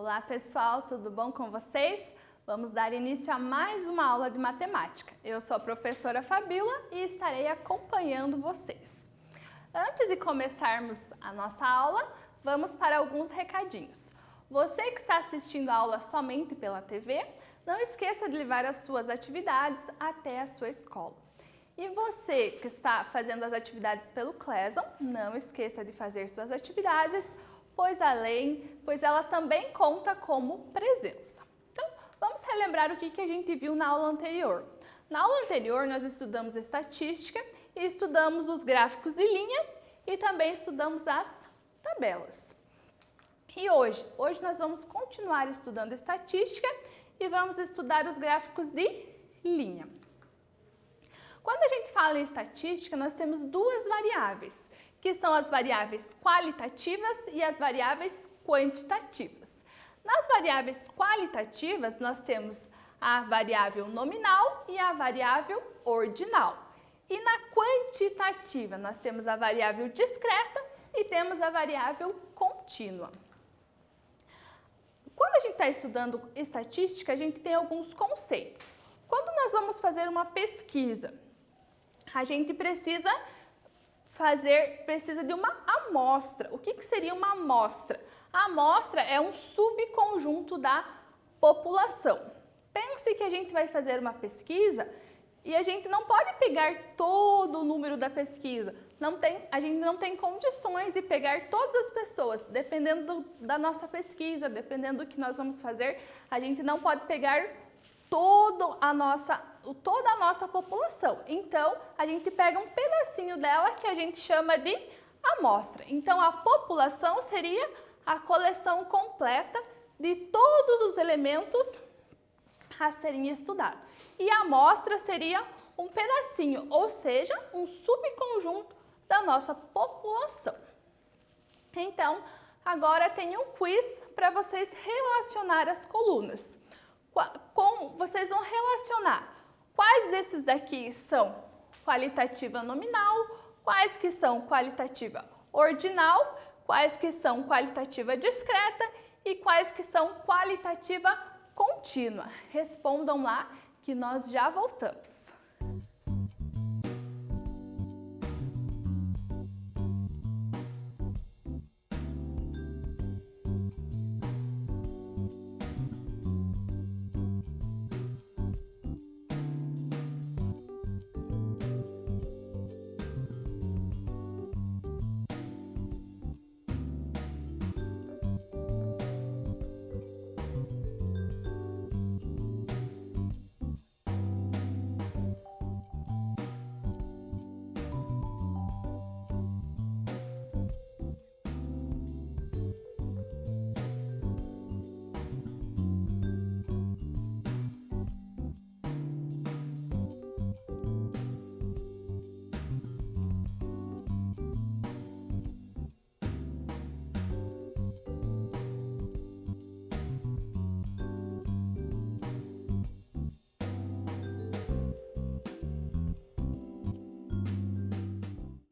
Olá pessoal, tudo bom com vocês? Vamos dar início a mais uma aula de matemática. Eu sou a professora Fabíola e estarei acompanhando vocês. Antes de começarmos a nossa aula, vamos para alguns recadinhos. Você que está assistindo a aula somente pela TV, não esqueça de levar as suas atividades até a sua escola. E você que está fazendo as atividades pelo Classroom, não esqueça de fazer suas atividades, pois ela também conta como presença. Então, vamos relembrar o que a gente viu na aula anterior. Na aula anterior, nós estudamos estatística e estudamos os gráficos de linha e também estudamos as tabelas. E hoje nós vamos continuar estudando estatística e vamos estudar os gráficos de linha. Quando a gente fala em estatística, nós temos duas variáveis, que são as variáveis qualitativas e as variáveis quantitativas. Nas variáveis qualitativas, nós temos a variável nominal e a variável ordinal. E na quantitativa, nós temos a variável discreta e temos a variável contínua. Quando a gente está estudando estatística, a gente tem alguns conceitos. Quando nós vamos fazer uma pesquisa, a gente precisa de uma amostra. O que seria uma amostra? A amostra é um subconjunto da população. Pense que a gente vai fazer uma pesquisa e a gente não pode pegar todo o número da pesquisa. A gente não tem condições de pegar todas as pessoas. Dependendo da nossa pesquisa, dependendo do que nós vamos fazer, a gente não pode pegar toda a nossa população. Então, a gente pega um pedacinho dela que a gente chama de amostra. Então, a população seria a coleção completa de todos os elementos a serem estudados. E a amostra seria um pedacinho, ou seja, um subconjunto da nossa população. Então, agora tem um quiz para vocês relacionar as colunas. Vocês vão relacionar quais desses daqui são qualitativa nominal, quais que são qualitativa ordinal, quais que são qualitativa discreta e quais que são qualitativa contínua. Respondam lá que nós já voltamos.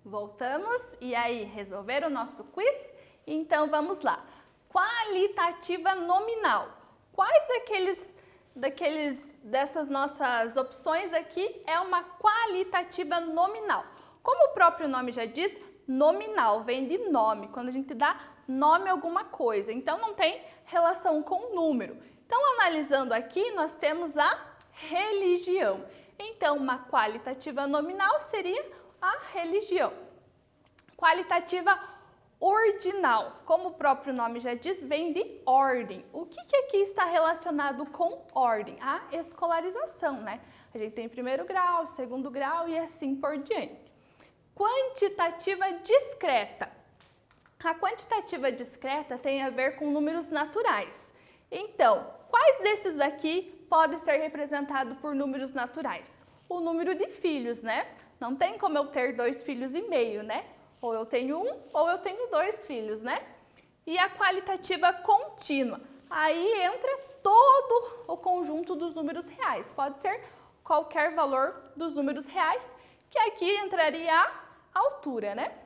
Voltamos, e aí, resolveram o nosso quiz? Então, vamos lá. Qualitativa nominal. Quais dessas nossas opções aqui é uma qualitativa nominal? Como o próprio nome já diz, nominal vem de nome, quando a gente dá nome a alguma coisa. Então, não tem relação com número. Então, analisando aqui, nós temos a religião. Então, uma qualitativa nominal seria a religião. Qualitativa ordinal, como o próprio nome já diz, vem de ordem. O que aqui está relacionado com ordem? A escolarização, né? A gente tem primeiro grau, segundo grau e assim por diante. Quantitativa discreta. A quantitativa discreta tem a ver com números naturais. Então, quais desses daqui pode ser representado por números naturais? O número de filhos, né? Não tem como eu ter 2,5 filhos, né? Ou eu tenho 1 ou eu tenho 2 filhos, né? E a qualitativa contínua. Aí entra todo o conjunto dos números reais. Pode ser qualquer valor dos números reais, que aqui entraria a altura, né?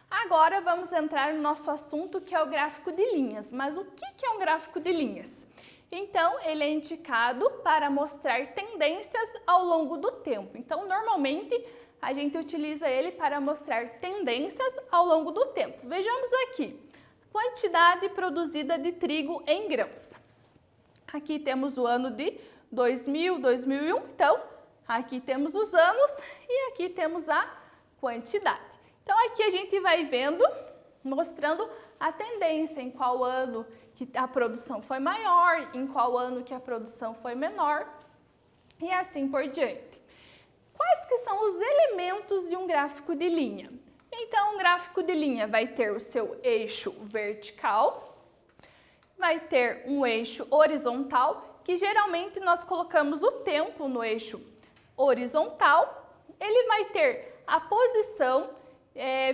Agora vamos entrar no nosso assunto, que é o gráfico de linhas. Mas o que é um gráfico de linhas? Então, ele é indicado para mostrar tendências ao longo do tempo. Então, normalmente, a gente utiliza ele para mostrar tendências ao longo do tempo. Vejamos aqui, quantidade produzida de trigo em grãos. Aqui temos o ano de 2000, 2001, então, aqui temos os anos e aqui temos a quantidade. Então, aqui a gente vai vendo, mostrando a tendência, em qual ano que a produção foi maior, em qual ano que a produção foi menor e assim por diante. Quais que são os elementos de um gráfico de linha? Então, um gráfico de linha vai ter o seu eixo vertical, vai ter um eixo horizontal, que geralmente nós colocamos o tempo no eixo horizontal. Ele vai ter a posição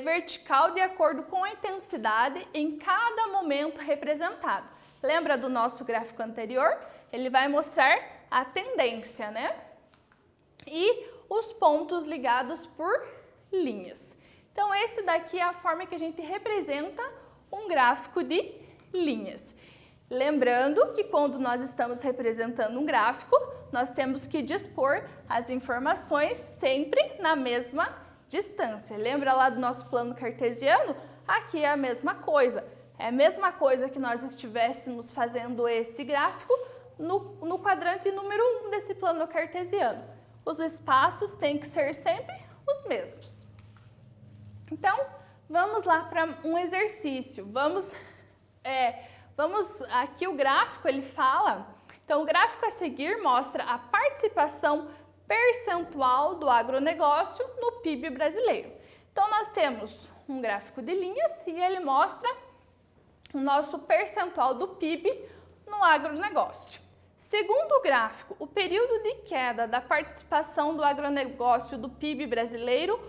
vertical de acordo com a intensidade em cada momento representado. Lembra do nosso gráfico anterior? Ele vai mostrar a tendência, né? E os pontos ligados por linhas. Então, esse daqui é a forma que a gente representa um gráfico de linhas. Lembrando que quando nós estamos representando um gráfico, nós temos que dispor as informações sempre na mesma distância. Lembra lá do nosso plano cartesiano? Aqui é a mesma coisa. É a mesma coisa que nós estivéssemos fazendo esse gráfico no quadrante número 1 desse plano cartesiano. Os espaços têm que ser sempre os mesmos. Então, vamos lá para um exercício. Aqui o gráfico, ele fala... Então, o gráfico a seguir mostra a participação percentual do agronegócio no PIB brasileiro. Então, nós temos um gráfico de linhas e ele mostra o nosso percentual do PIB no agronegócio. Segundo o gráfico, o período de queda da participação do agronegócio do PIB brasileiro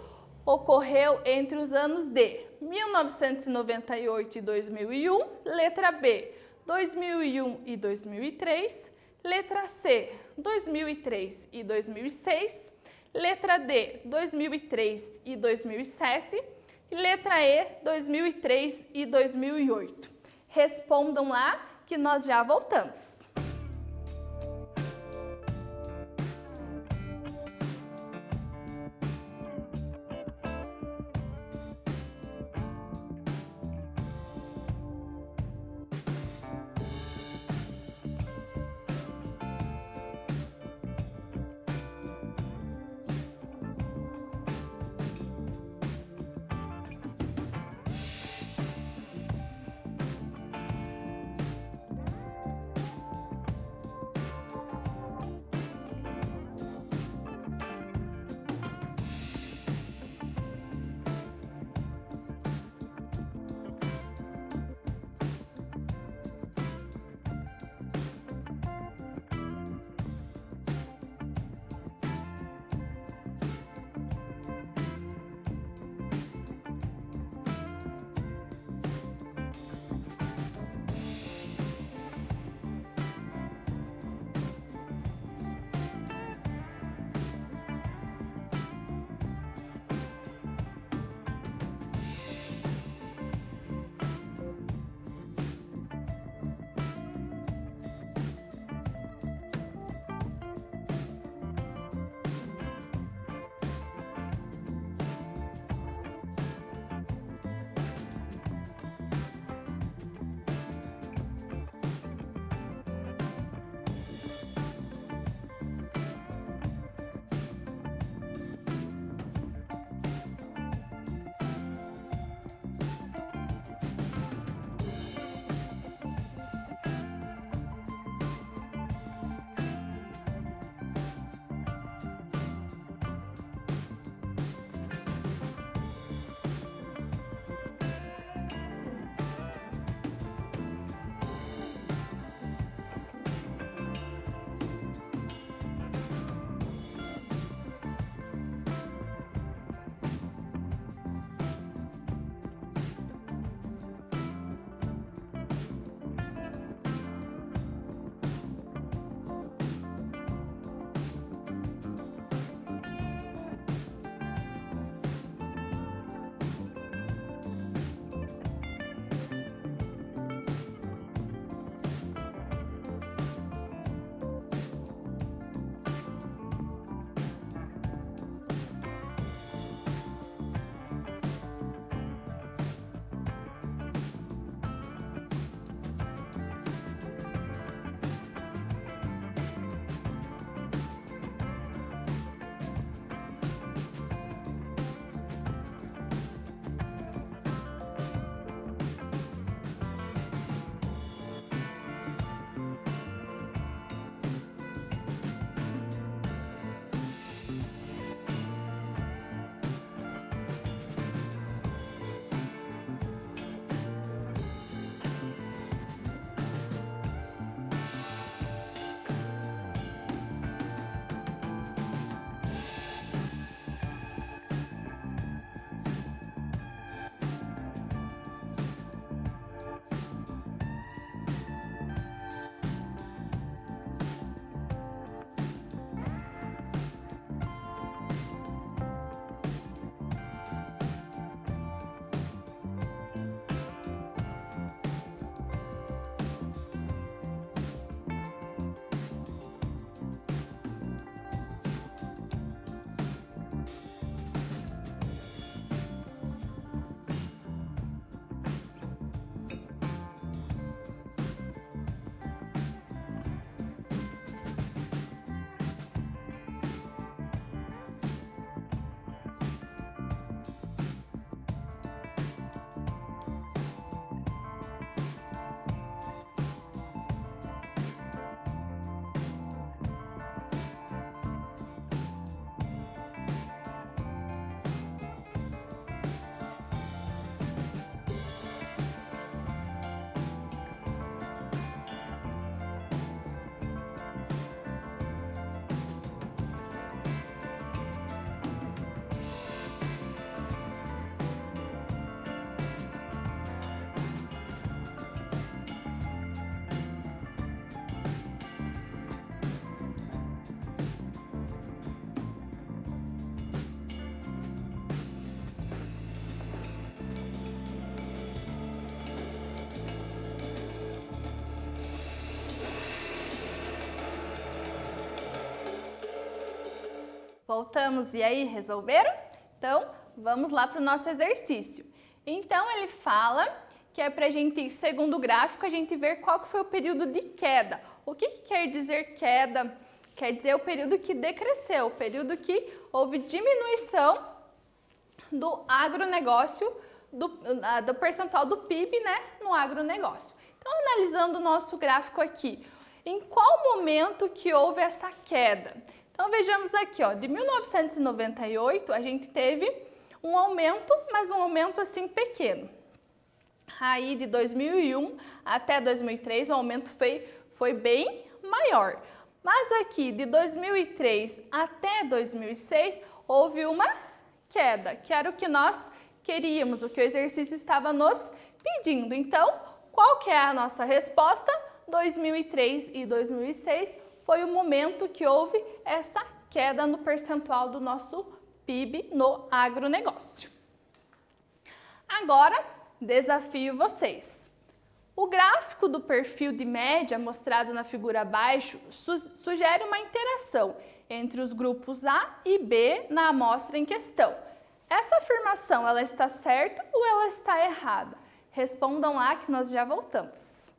ocorreu entre os anos de 1998 e 2001, letra B, 2001 e 2003, letra C, 2003 e 2006, letra D, 2003 e 2007 e letra E, 2003 e 2008. Respondam lá que nós já voltamos. Voltamos e aí, resolveram? Então, vamos lá para o nosso exercício. Então, ele fala que é para a gente, segundo o gráfico, a gente ver qual que foi o período de queda. O que quer dizer queda? Quer dizer o período que decresceu, o período que houve diminuição do agronegócio, do percentual do PIB, né, no agronegócio. Então, analisando o nosso gráfico aqui, em qual momento que houve essa queda? Então, vejamos aqui, ó, de 1998 a gente teve um aumento, mas um aumento assim pequeno. Aí, de 2001 até 2003, o aumento foi bem maior. Mas aqui, de 2003 até 2006, houve uma queda, que era o que nós queríamos, o que o exercício estava nos pedindo. Então, qual que é a nossa resposta? 2003 e 2006 foi o momento que houve essa queda no percentual do nosso PIB no agronegócio. Agora, desafio vocês. O gráfico do perfil de média mostrado na figura abaixo sugere uma interação entre os grupos A e B na amostra em questão. Essa afirmação, ela está certa ou ela está errada? Respondam lá que nós já voltamos.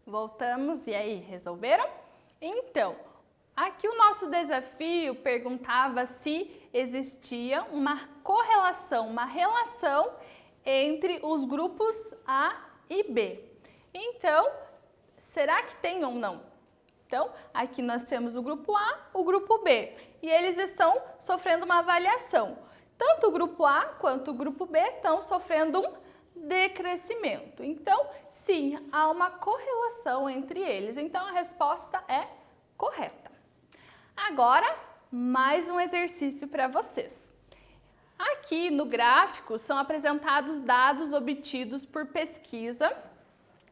Voltamos e aí, resolveram? Então, aqui o nosso desafio perguntava se existia uma correlação, uma relação entre os grupos A e B. Então, será que tem ou não? Então, aqui nós temos o grupo A, o grupo B, e eles estão sofrendo uma avaliação. Tanto o grupo A quanto o grupo B estão sofrendo um decrescimento. Então, sim, há uma correlação entre eles. Então, a resposta é correta. Agora, mais um exercício para vocês. Aqui no gráfico são apresentados dados obtidos por pesquisa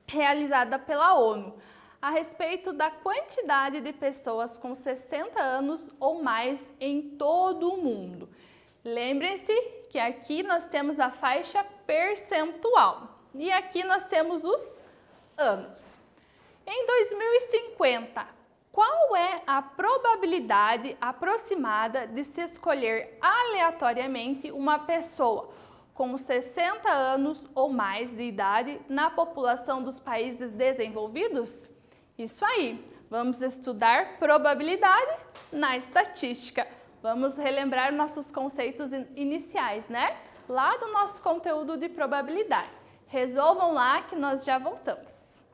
realizada pela ONU a respeito da quantidade de pessoas com 60 anos ou mais em todo o mundo. Lembrem-se que aqui nós temos a faixa percentual e aqui nós temos os anos. Em 2050, qual é a probabilidade aproximada de se escolher aleatoriamente uma pessoa com 60 anos ou mais de idade na população dos países desenvolvidos? Isso aí, vamos estudar probabilidade na estatística. Vamos relembrar nossos conceitos iniciais, né? Lá do nosso conteúdo de probabilidade. Resolvam lá que nós já voltamos.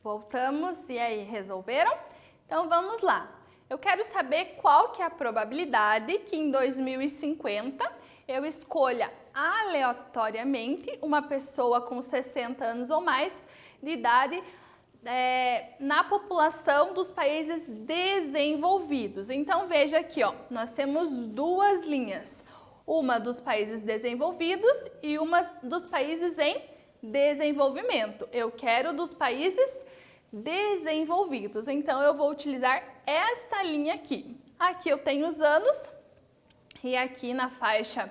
Voltamos, e aí, resolveram? Então vamos lá. Eu quero saber qual que é a probabilidade que em 2050 eu escolha aleatoriamente uma pessoa com 60 anos ou mais de idade na população dos países desenvolvidos. Então veja aqui, ó, nós temos duas linhas, uma dos países desenvolvidos e uma dos países em desenvolvimento. Eu quero dos países desenvolvidos, então eu vou utilizar esta linha aqui. Aqui eu tenho os anos e aqui na faixa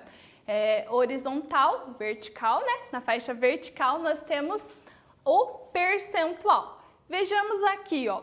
horizontal, vertical, né? Na faixa vertical nós temos o percentual. Vejamos aqui, ó.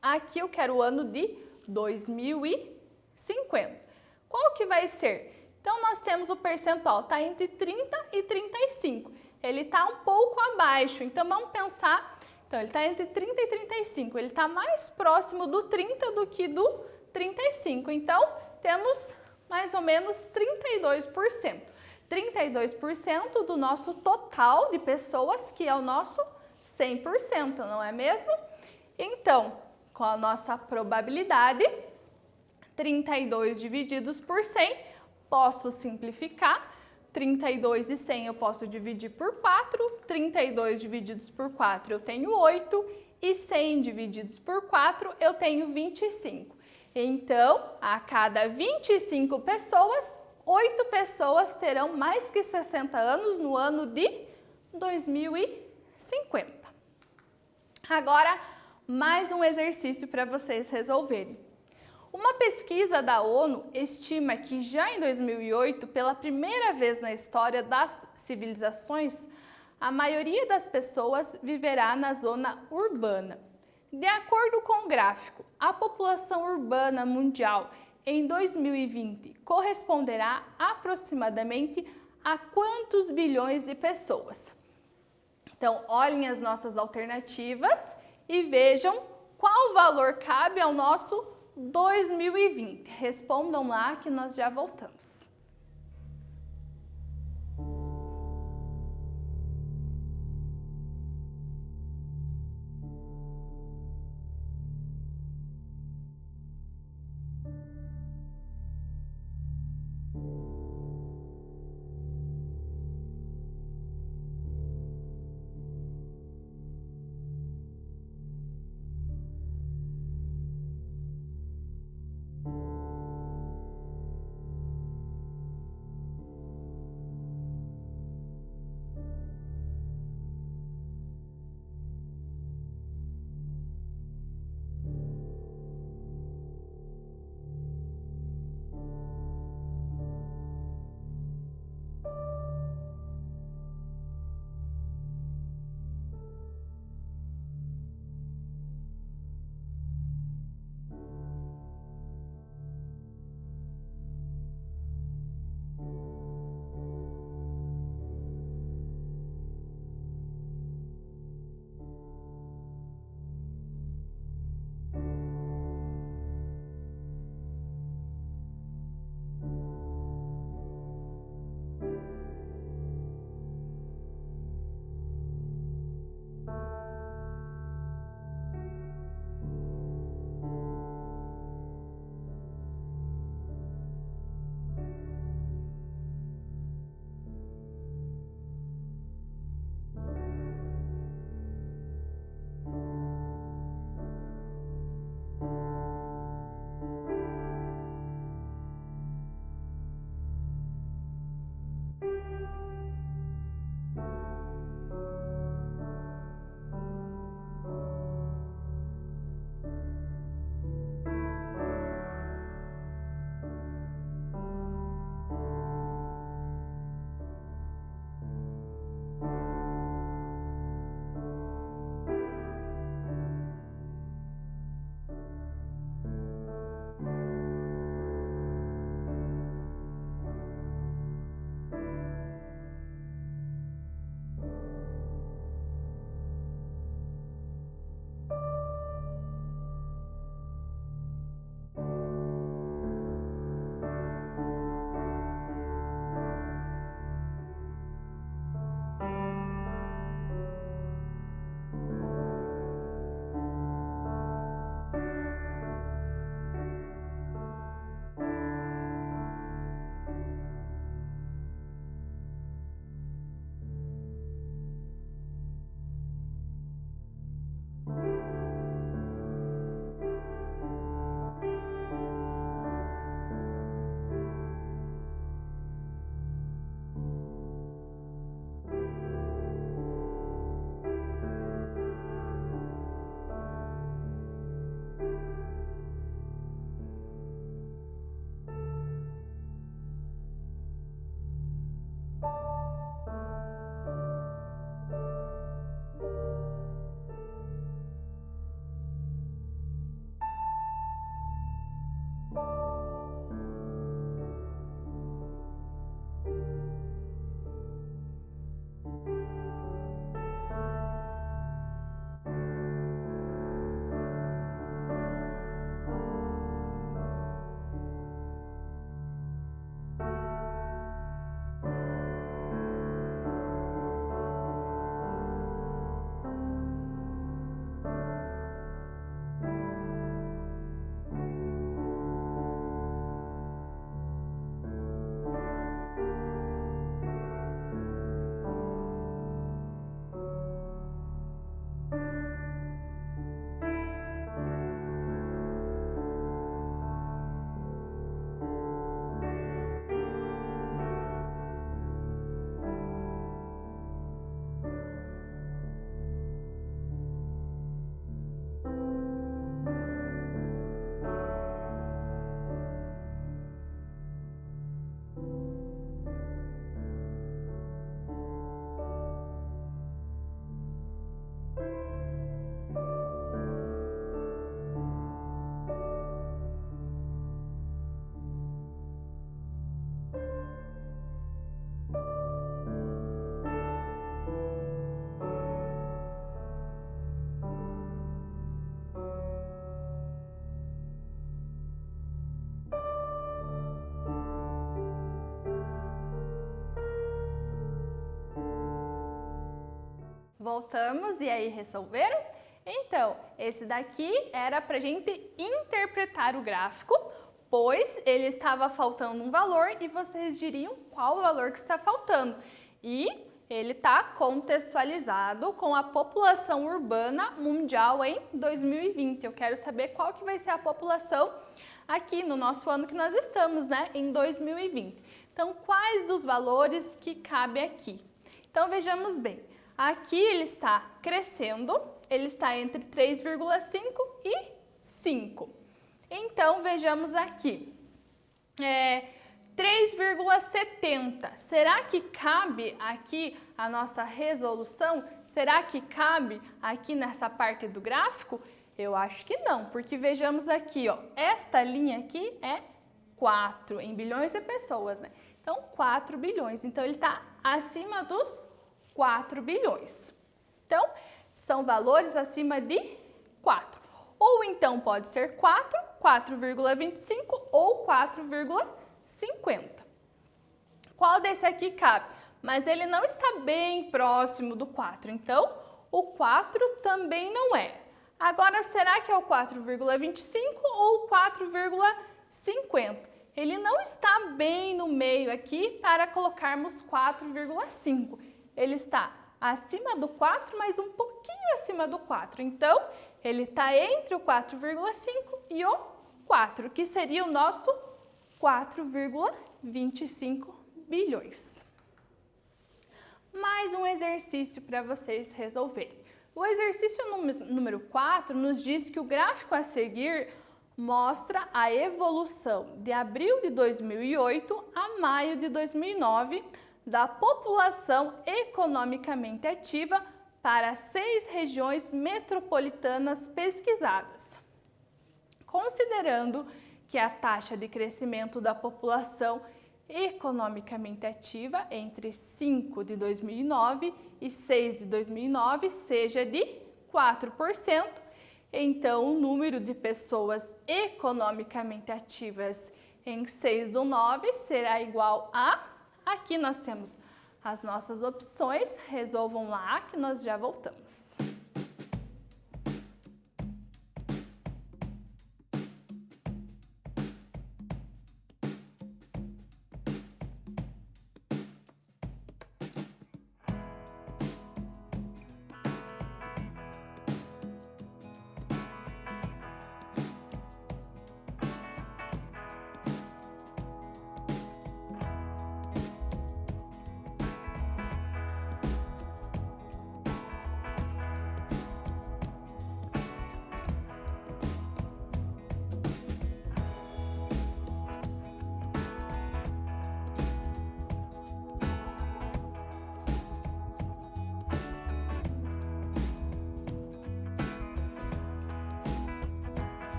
Aqui eu quero o ano de 2050. Qual que vai ser? Então, nós temos o percentual, está entre 30 e 35. Ele está um pouco abaixo, então vamos pensar, ele está entre 30 e 35, ele está mais próximo do 30 do que do 35. Então, temos mais ou menos 32%. 32% do nosso total de pessoas, que é o nosso 100%, não é mesmo? Então, com a nossa probabilidade, 32 divididos por 100, posso simplificar. 32 e 100 eu posso dividir por 4, 32 divididos por 4 eu tenho 8 e 100 divididos por 4 eu tenho 25. Então, a cada 25 pessoas, 8 pessoas terão mais que 60 anos no ano de 2050. Agora, mais um exercício para vocês resolverem. Uma pesquisa da ONU estima que já em 2008, pela primeira vez na história das civilizações, a maioria das pessoas viverá na zona urbana. De acordo com o gráfico, a população urbana mundial em 2020 corresponderá aproximadamente a quantos bilhões de pessoas? Então, olhem as nossas alternativas e vejam qual valor cabe ao nosso 2020. Respondam lá que nós já voltamos. voltamos, e aí resolveram? Então, esse daqui era para a gente interpretar o gráfico, pois ele estava faltando um valor e vocês diriam qual o valor que está faltando. E ele está contextualizado com a população urbana mundial em 2020. Eu quero saber qual que vai ser a população aqui no nosso ano que nós estamos, né, em 2020. Então, quais dos valores que cabem aqui? Então, vejamos bem. Aqui ele está crescendo, ele está entre 3,5 e 5. Então, vejamos aqui. 3,70. Será que cabe aqui a nossa resolução? Será que cabe aqui nessa parte do gráfico? Eu acho que não, porque vejamos aqui, ó, esta linha aqui é 4 em bilhões de pessoas, né? Então, 4 bilhões. Então, ele está acima dos 4 bilhões. Então, são valores acima de 4. Ou então pode ser 4, 4,25 ou 4,50. Qual desse aqui cabe? Mas ele não está bem próximo do 4, então o 4 também não é. Agora, será que é o 4,25 ou 4,50? Ele não está bem no meio aqui para colocarmos 4,5. Ele está acima do 4, mas um pouquinho acima do 4. Então, ele está entre o 4,5 e o 4, que seria o nosso 4,25 bilhões. Mais um exercício para vocês resolverem. O exercício número 4 nos diz que o gráfico a seguir mostra a evolução de abril de 2008 a maio de 2009 da população economicamente ativa para 6 regiões metropolitanas pesquisadas. Considerando que a taxa de crescimento da população economicamente ativa entre 5 de 2009 e 6 de 2009 seja de 4%, então o número de pessoas economicamente ativas em 6 do 9 será igual a... Aqui nós temos as nossas opções, resolvam lá que nós já voltamos.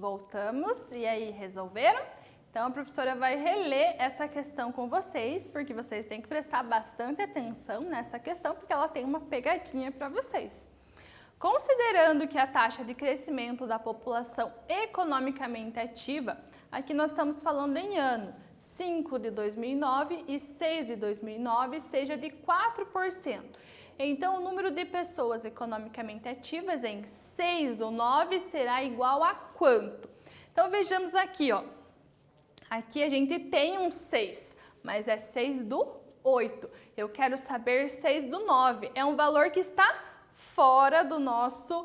Voltamos, e aí, resolveram? Então, a professora vai reler essa questão com vocês, porque vocês têm que prestar bastante atenção nessa questão, porque ela tem uma pegadinha para vocês. Considerando que a taxa de crescimento da população economicamente ativa, aqui nós estamos falando em ano, 5 de 2009 e 6 de 2009, seja de 4%. Então, o número de pessoas economicamente ativas em 6 do 9 será igual a quanto? Então, vejamos aqui, ó. Aqui a gente tem um 6, mas é 6 do 8. Eu quero saber 6 do 9. É um valor que está fora do nosso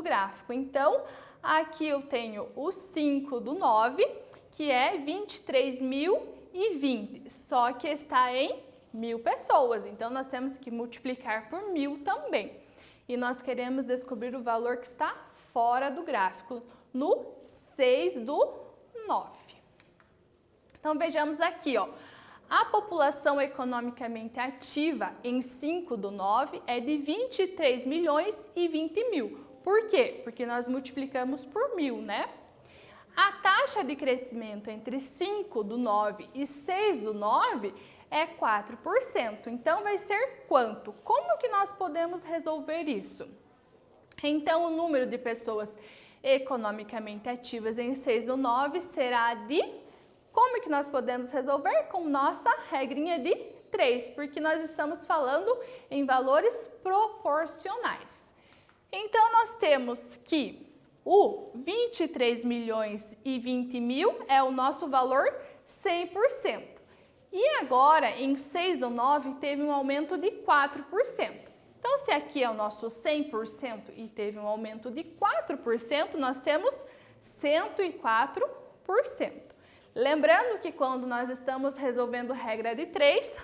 gráfico. Então, aqui eu tenho o 5 do 9, que é 23.020, só que está em 1.000 pessoas. Então, nós temos que multiplicar por 1.000 também. E nós queremos descobrir o valor que está fora do gráfico, no 6 do 9. Então, vejamos aqui, ó. A população economicamente ativa em 5 do 9 é de 23.020.000. Por quê? Porque nós multiplicamos por 1.000, né? A taxa de crescimento entre 5 do 9 e 6 do 9 é 4%. Então, vai ser quanto? Como que nós podemos resolver isso? Então, o número de pessoas economicamente ativas em 6 do 9 será de... Como que nós podemos resolver? Com nossa regrinha de 3, porque nós estamos falando em valores proporcionais. Então, nós temos que o 23.020.000 é o nosso valor 100%. E agora, em 6 do 9, teve um aumento de 4%. Então, se aqui é o nosso 100% e teve um aumento de 4%, nós temos 104%. Lembrando que quando nós estamos resolvendo regra de 3,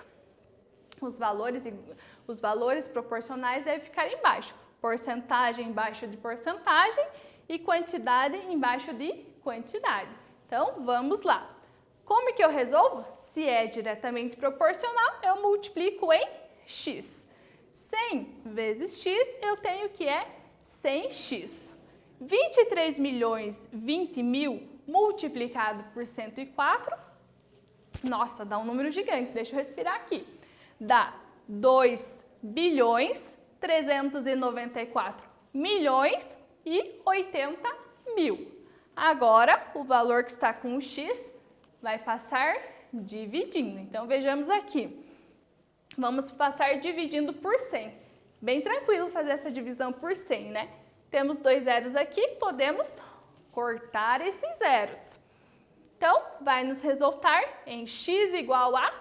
os valores proporcionais devem ficar embaixo. Porcentagem embaixo de porcentagem e quantidade embaixo de quantidade. Então, vamos lá. Como que eu resolvo? Se é diretamente proporcional, eu multiplico em x. 100 vezes x, eu tenho que é 100x. 23.020.000 multiplicado por 104, nossa, dá um número gigante, deixa eu respirar aqui. Dá 2.394.080.000. Agora, o valor que está com o x vai passar dividindo. Então, vejamos aqui. Vamos passar dividindo por 100. Bem tranquilo fazer essa divisão por 100, né? Temos 2 zeros aqui, podemos cortar esses zeros. Então, vai nos resultar em x igual a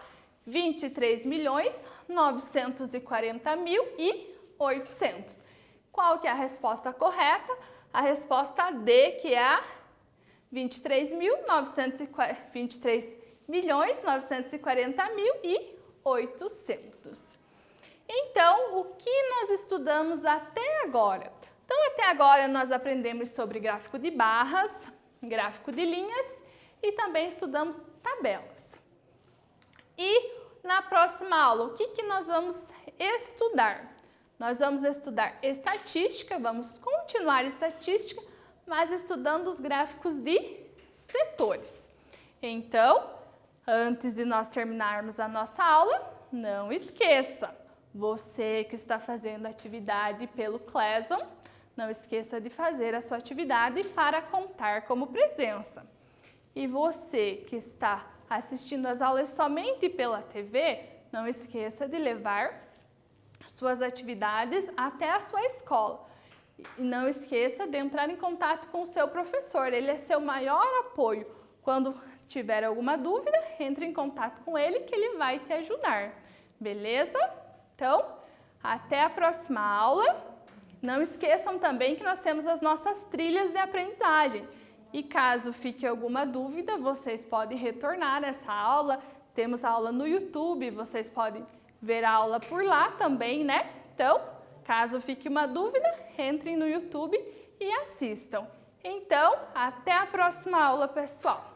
23.940.800. Qual que é a resposta correta? A resposta D, que é a 23.940.800. Então, o que nós estudamos até agora? Então, até agora nós aprendemos sobre gráfico de barras, gráfico de linhas e também estudamos tabelas. E na próxima aula, o que nós vamos estudar? Nós vamos estudar estatística, vamos continuar estatística, mas estudando os gráficos de setores. Então, antes de nós terminarmos a nossa aula, não esqueça, você que está fazendo atividade pelo Classroom, não esqueça de fazer a sua atividade para contar como presença. E você que está assistindo as aulas somente pela TV, não esqueça de levar suas atividades até a sua escola. E não esqueça de entrar em contato com o seu professor, ele é seu maior apoio. Quando tiver alguma dúvida, entre em contato com ele que ele vai te ajudar. Beleza? Então, até a próxima aula. Não esqueçam também que nós temos as nossas trilhas de aprendizagem. E caso fique alguma dúvida, vocês podem retornar essa aula. Temos a aula no YouTube, vocês podem ver a aula por lá também, né? Então, caso fique uma dúvida, entrem no YouTube e assistam. Então, até a próxima aula, pessoal!